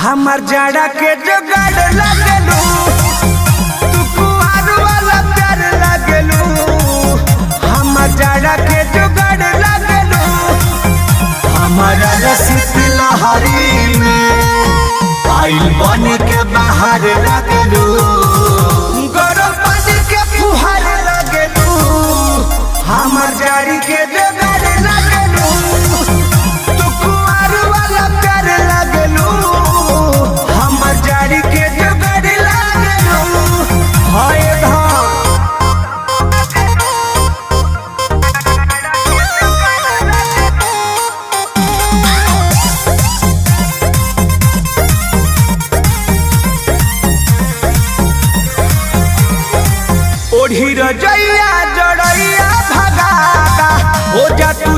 हमार जाड़ा के जुगाड़ लगलू, तू कुआर वाला प्यार लगलू। हमार जाड़ा के जुगाड़ लगलू, हमारा रसिक लहरी में आइल बन के बाहर लगलू। गरम पानी के फुहार लगलू, हमार जाड़ी के जुगाड़ लगलू। तू कुआर वाला प्यार लगलू, हमार जाड़ी के जुगाड़ लगलू। हाय धाम ओढ़ी रजैया जड़ैया भगाता हो जा तू।